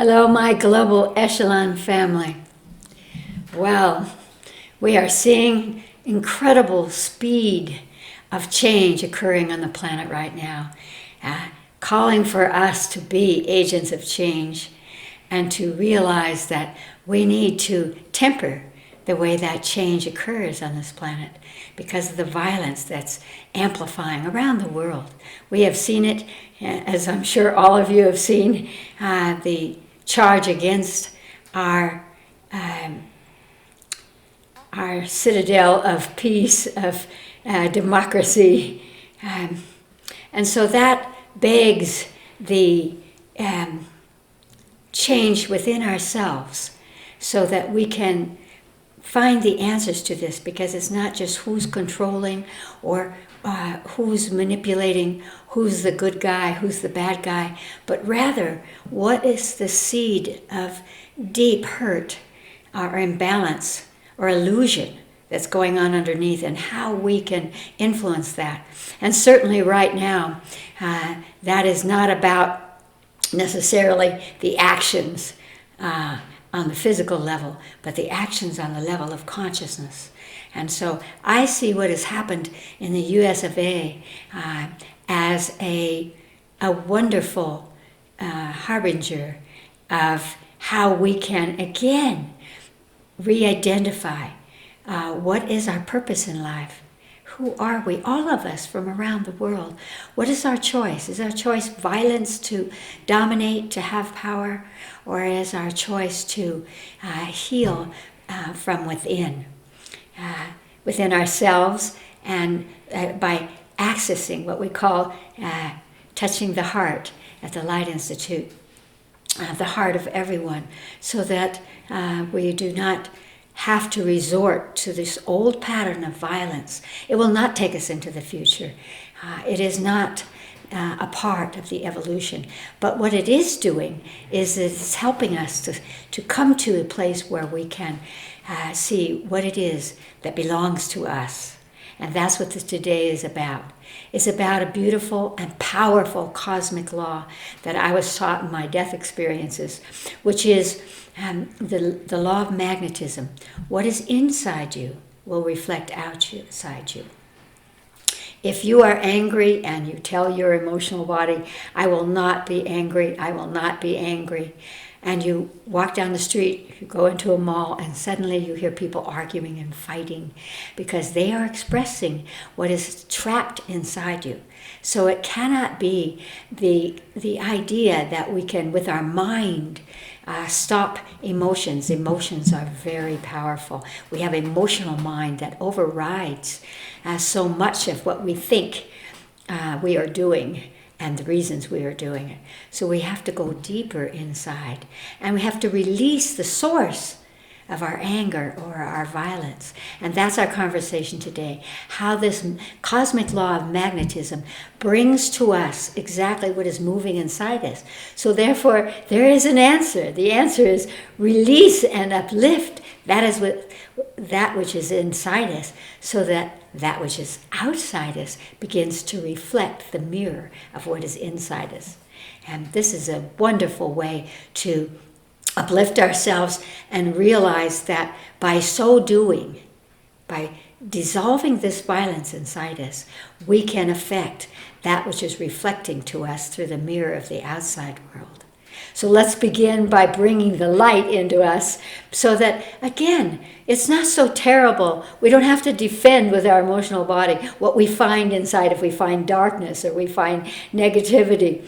Hello, my global Echelon family. Well, we are seeing incredible speed of change occurring on the planet right now, calling for us to be agents of change and to realize that we need to temper the way that change occurs on this planet because of the violence that's amplifying around the world. We have seen it, as I'm sure all of you have seen, the charge against our citadel of peace, of democracy. And so that begs the change within ourselves so that we can find the answers to this, because it's not just who's controlling or who's manipulating, who's the good guy, who's the bad guy, but rather what is the seed of deep hurt or imbalance or illusion that's going on underneath, and how we can influence that. And certainly right now, that is not about necessarily the actions on the physical level, but the actions on the level of consciousness. And so I see what has happened in the US of A as a wonderful harbinger of how we can again re-identify what is our purpose in life. Who are we? All of us from around the world. What is our choice? Is our choice violence to dominate, to have power? Or is our choice to heal from within ourselves, and by accessing what we call touching the heart at the Light Institute, the heart of everyone, so that we do not have to resort to this old pattern of violence. It will not take us into the future. It is not a part of the evolution. But what it is doing is it's helping us to come to a place where we can see what it is that belongs to us. And that's what this today is about. It's about a beautiful and powerful cosmic law that I was taught in my death experiences, which is the law of magnetism. What is inside you will reflect outside you. If you are angry and you tell your emotional body, I will not be angry, I will not be angry, and you walk down the street, you go into a mall, and suddenly you hear people arguing and fighting because they are expressing what is trapped inside you. So it cannot be the idea that we can, with our mind, stop emotions. Emotions are very powerful. We have an emotional mind that overrides so much of what we think we are doing and the reasons we are doing it. So we have to go deeper inside, and we have to release the source of our anger or our violence. And that's our conversation today, how this cosmic law of magnetism brings to us exactly what is moving inside us. So therefore, there is an answer. The answer is release and uplift. That is that which is inside us, so that that which is outside us begins to reflect the mirror of what is inside us. And this is a wonderful way to uplift ourselves and realize that by so doing, by dissolving this violence inside us, we can affect that which is reflecting to us through the mirror of the outside world. So let's begin by bringing the light into us so that, again, it's not so terrible. We don't have to defend with our emotional body what we find inside if we find darkness or we find negativity.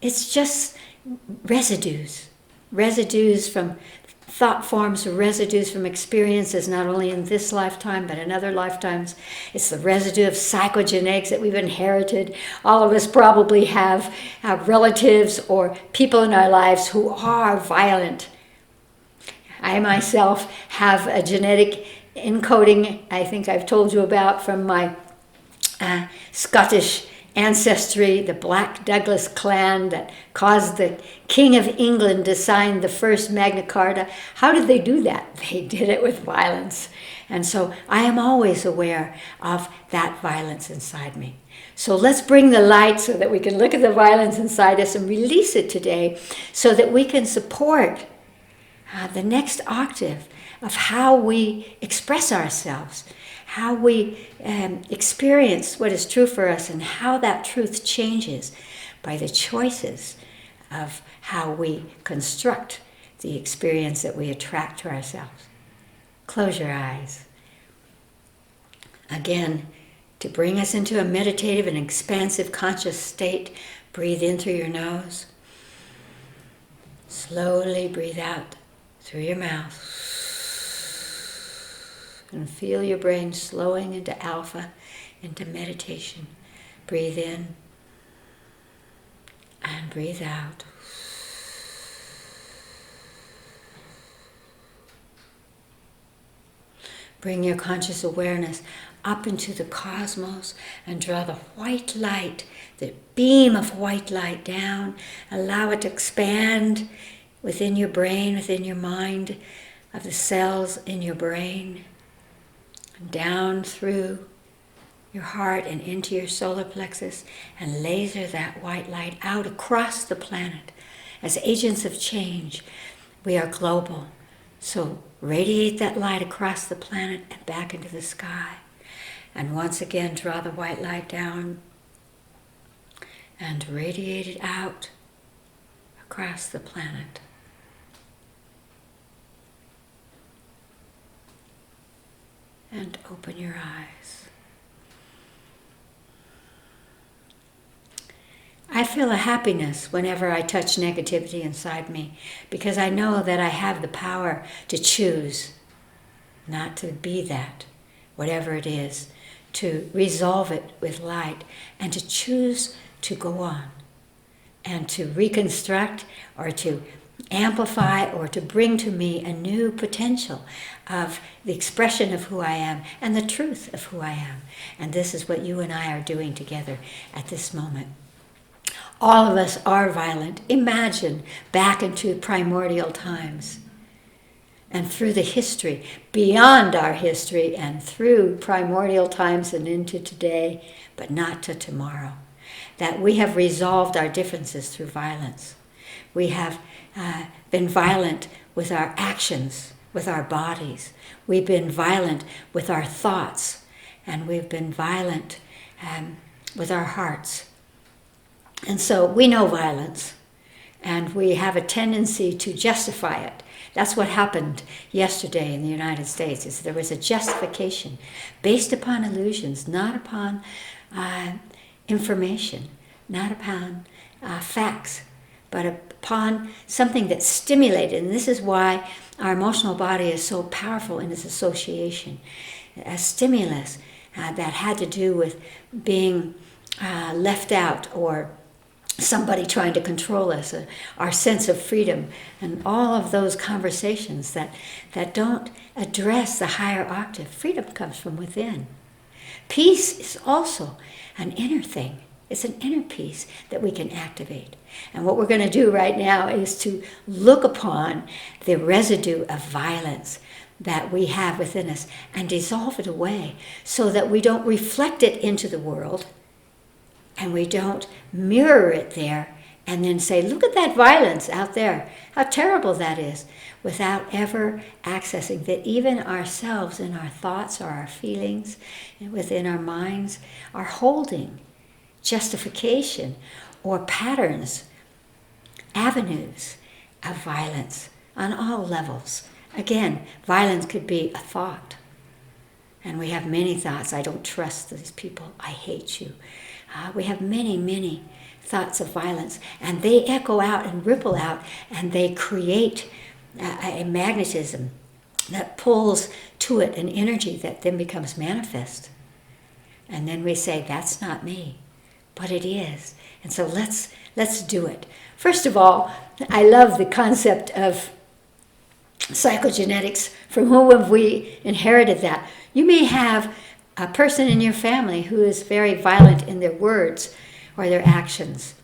It's just residues from thought forms, residues from experiences, not only in this lifetime, but in other lifetimes. It's the residue of psychogenetics that we've inherited. All of us probably have relatives or people in our lives who are violent. I myself have a genetic encoding, I think I've told you about, from my Scottish ancestry, the Black Douglas clan that caused the King of England to sign the first Magna Carta. How did they do that? They did it with violence. And so I am always aware of that violence inside me. So let's bring the light so that we can look at the violence inside us and release it today, so that we can support the next octave of how we express ourselves, how we experience what is true for us, and how that truth changes by the choices of how we construct the experience that we attract to ourselves. Close your eyes. Again, to bring us into a meditative and expansive conscious state, breathe in through your nose. Slowly breathe out through your mouth. And feel your brain slowing into alpha, into meditation. Breathe in and breathe out. Bring your conscious awareness up into the cosmos and draw the white light, the beam of white light down. Allow it to expand within your brain, within your mind, of the cells in your brain, down through your heart and into your solar plexus, and laser that white light out across the planet. As agents of change, we are global. So radiate that light across the planet and back into the sky. And once again, draw the white light down and radiate it out across the planet. And open your eyes. I feel a happiness whenever I touch negativity inside me, because I know that I have the power to choose not to be that, whatever it is, to resolve it with light, and to choose to go on, and to reconstruct or to amplify or to bring to me a new potential of the expression of who I am and the truth of who I am. And this is what you and I are doing together at this moment. All of us are violent. Imagine back into primordial times and through the history, beyond our history, and through primordial times and into today, but not to tomorrow. That we have resolved our differences through violence. We have been violent with our actions, with our bodies. We've been violent with our thoughts, and we've been violent with our hearts. And so we know violence, and we have a tendency to justify it. That's what happened yesterday in the United States, is there was a justification based upon illusions, not upon information, not upon facts, but upon something that stimulated. And this is why our emotional body is so powerful in its association. A stimulus that had to do with being left out, or somebody trying to control us, our sense of freedom, and all of those conversations that don't address the higher octave. Freedom comes from within. Peace is also an inner thing. It's an inner peace that we can activate. And what we're going to do right now is to look upon the residue of violence that we have within us and dissolve it away, so that we don't reflect it into the world, and we don't mirror it there and then say, look at that violence out there, how terrible that is, without ever accessing that even ourselves and our thoughts or our feelings and within our minds are holding justification or patterns, avenues of violence on all levels. Again, violence could be a thought. And we have many thoughts. I don't trust these people. I hate you. We have many, many thoughts of violence, and they echo out and ripple out, and they create a magnetism that pulls to it an energy that then becomes manifest. And then we say, that's not me, but it is. And so let's do it. First of all, I love the concept of psychogenetics. From whom have we inherited that? You may have a person in your family who is very violent in their words or their actions.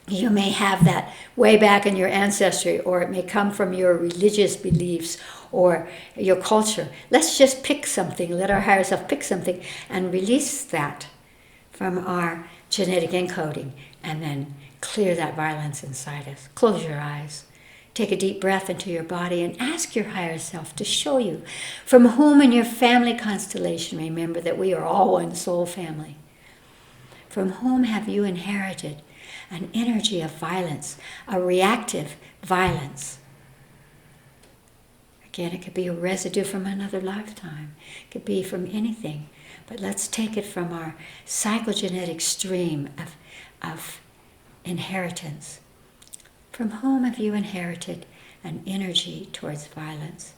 You may have that way back in your ancestry, or it may come from your religious beliefs or your culture. Let's just pick something, let our higher self pick something and release that from our genetic encoding and then clear that violence inside us. Close your eyes. Take a deep breath into your body and ask your higher self to show you from whom in your family constellation, remember that we are all one soul family, from whom have you inherited an energy of violence, a reactive violence. Again, it could be a residue from another lifetime. It could be from anything. But let's take it from our psychogenetic stream of inheritance. From whom have you inherited an energy towards violence?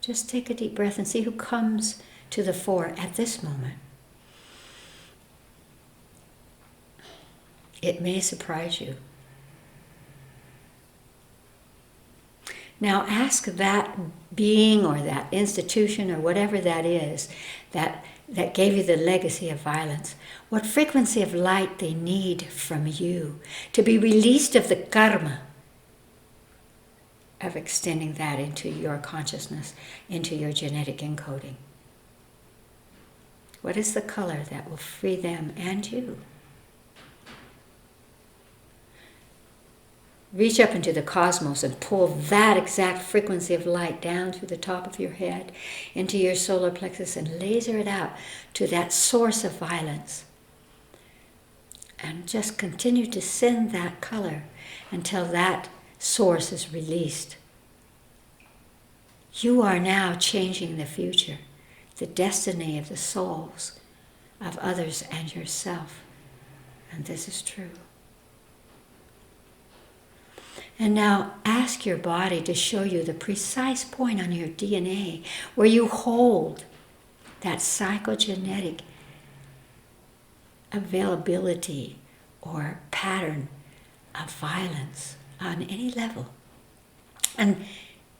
Just take a deep breath and see who comes to the fore at this moment. It may surprise you. Now ask that being or that institution or whatever that is that gave you the legacy of violence, what frequency of light they need from you to be released of the karma of extending that into your consciousness, into your genetic encoding. What is the color that will free them and you? Reach up into the cosmos and pull that exact frequency of light down through the top of your head into your solar plexus and laser it out to that source of violence. And just continue to send that color until that source is released. You are now changing the future, the destiny of the souls of others and yourself. And this is true. And now ask your body to show you the precise point on your DNA where you hold that psychogenetic availability or pattern of violence on any level. And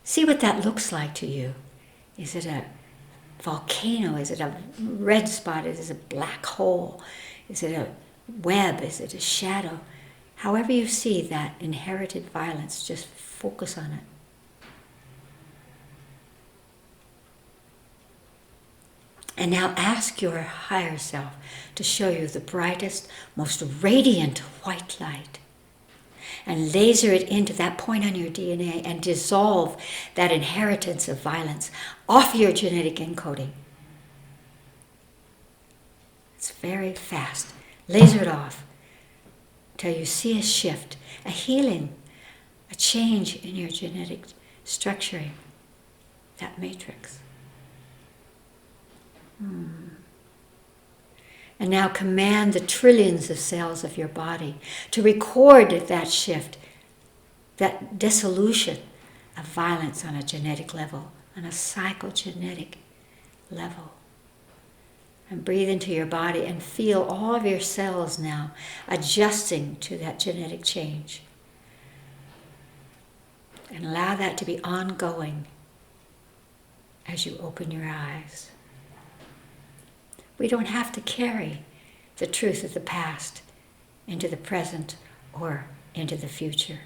see what that looks like to you. Is it a volcano? Is it a red spot? Is it a black hole? Is it a web? Is it a shadow? However you see that inherited violence, just focus on it. And now ask your higher self to show you the brightest, most radiant white light. And laser it into that point on your DNA and dissolve that inheritance of violence off your genetic encoding. It's very fast. Laser it off till you see a shift, a healing, a change in your genetic structuring, that matrix. And now command the trillions of cells of your body to record that shift, that dissolution of violence on a genetic level, on a psychogenetic level. And breathe into your body and feel all of your cells now adjusting to that genetic change. And allow that to be ongoing as you open your eyes. We don't have to carry the truth of the past into the present or into the future.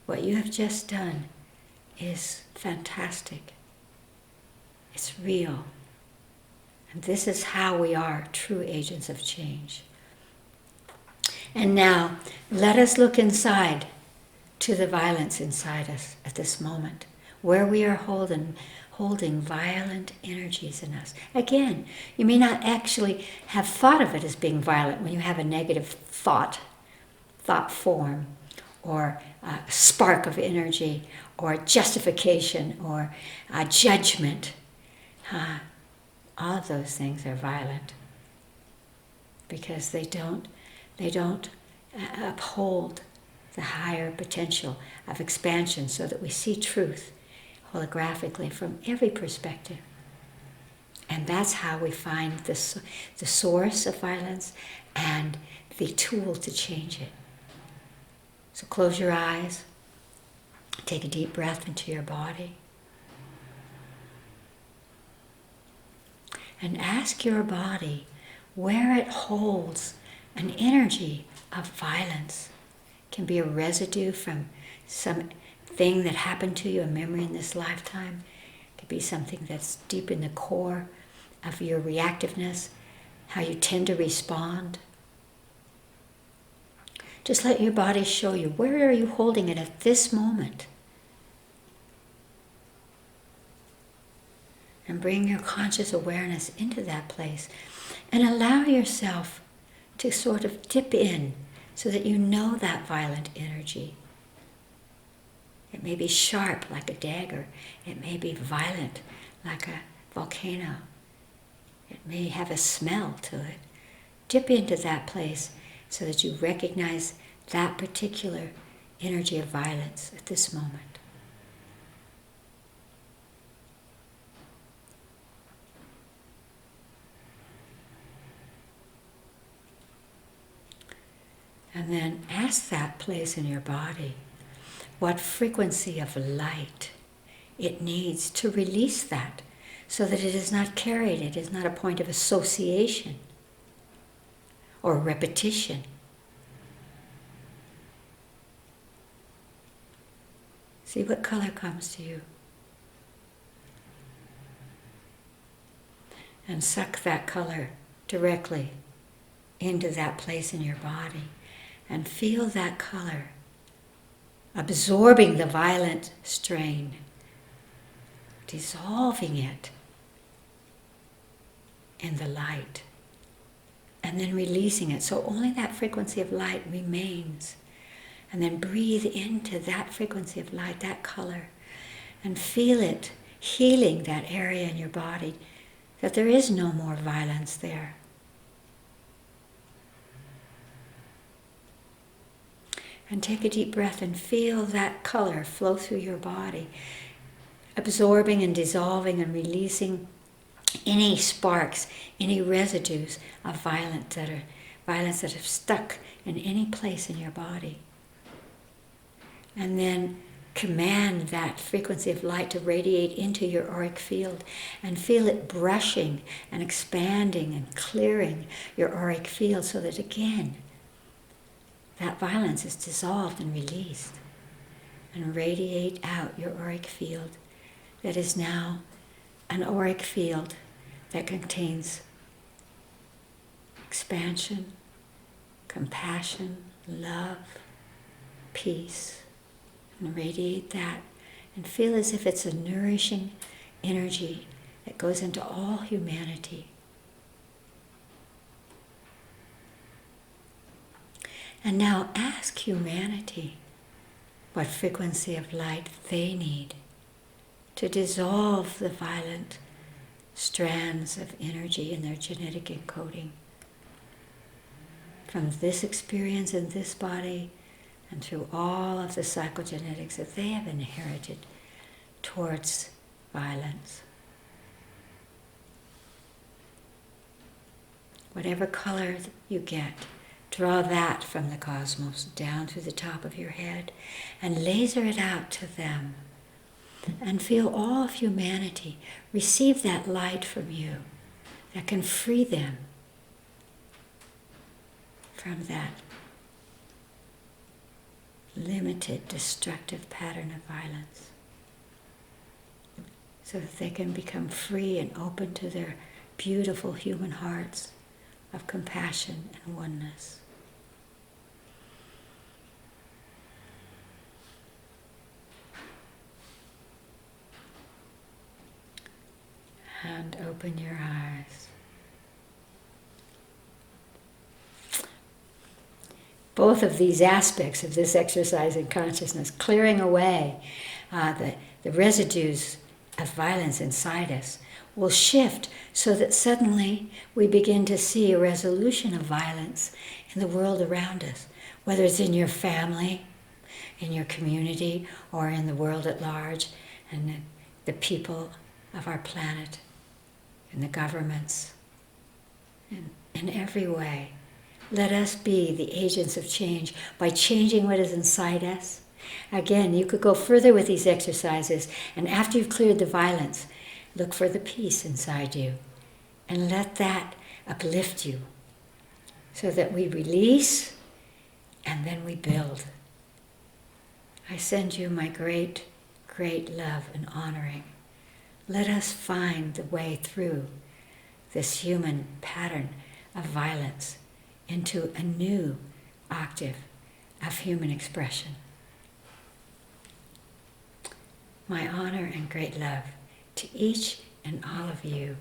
What you have just done is fantastic. It's real. And this is how we are true agents of change. And now, let us look inside to the violence inside us at this moment, where we are holding violent energies in us. Again, you may not actually have thought of it as being violent when you have a negative thought form, or a spark of energy, or justification, or a judgment. All of those things are violent because they don't uphold the higher potential of expansion so that we see truth holographically from every perspective. And that's how we find the source of violence and the tool to change it. So close your eyes, take a deep breath into your body, and ask your body where it holds an energy of violence. It can be a residue from something that happened to you, a memory in this lifetime. It could be something that's deep in the core of your reactiveness, how you tend to respond. Just let your body show you, where are you holding it at this moment? And bring your conscious awareness into that place. And allow yourself to sort of dip in so that you know that violent energy. It may be sharp like a dagger. It may be violent like a volcano. It may have a smell to it. Dip into that place so that you recognize that particular energy of violence at this moment. And then ask that place in your body what frequency of light it needs to release that, so that it is not carried, it is not a point of association or repetition. See what color comes to you. And suck that color directly into that place in your body. And feel that color absorbing the violent strain, dissolving it in the light, and then releasing it. So only that frequency of light remains. And then breathe into that frequency of light, that color, and feel it healing that area in your body, that there is no more violence there. And take a deep breath and feel that color flow through your body, absorbing and dissolving and releasing any sparks, any residues of violence that have stuck in any place in your body. And then command that frequency of light to radiate into your auric field and feel it brushing and expanding and clearing your auric field so that again, that violence is dissolved and released, and radiate out your auric field that is now an auric field that contains expansion, compassion, love, peace. And radiate that and feel as if it's a nourishing energy that goes into all humanity. And now ask humanity what frequency of light they need to dissolve the violent strands of energy in their genetic encoding from this experience in this body and through all of the psychogenetics that they have inherited towards violence. Whatever color you get, draw that from the cosmos down through the top of your head and laser it out to them. And feel all of humanity receive that light from you that can free them from that limited, destructive pattern of violence, so that they can become free and open to their beautiful human hearts of compassion and oneness. And open your eyes. Both of these aspects of this exercise in consciousness, clearing away the residues of violence inside us, will shift so that suddenly we begin to see a resolution of violence in the world around us, whether it's in your family, in your community, or in the world at large, and the people of our planet, and the governments, in every way. Let us be the agents of change by changing what is inside us. Again, you could go further with these exercises, and after you've cleared the violence, look for the peace inside you, and let that uplift you, so that we release, and then we build. I send you my great, great love and honoring. Let us find the way through this human pattern of violence into a new octave of human expression. My honor and great love to each and all of you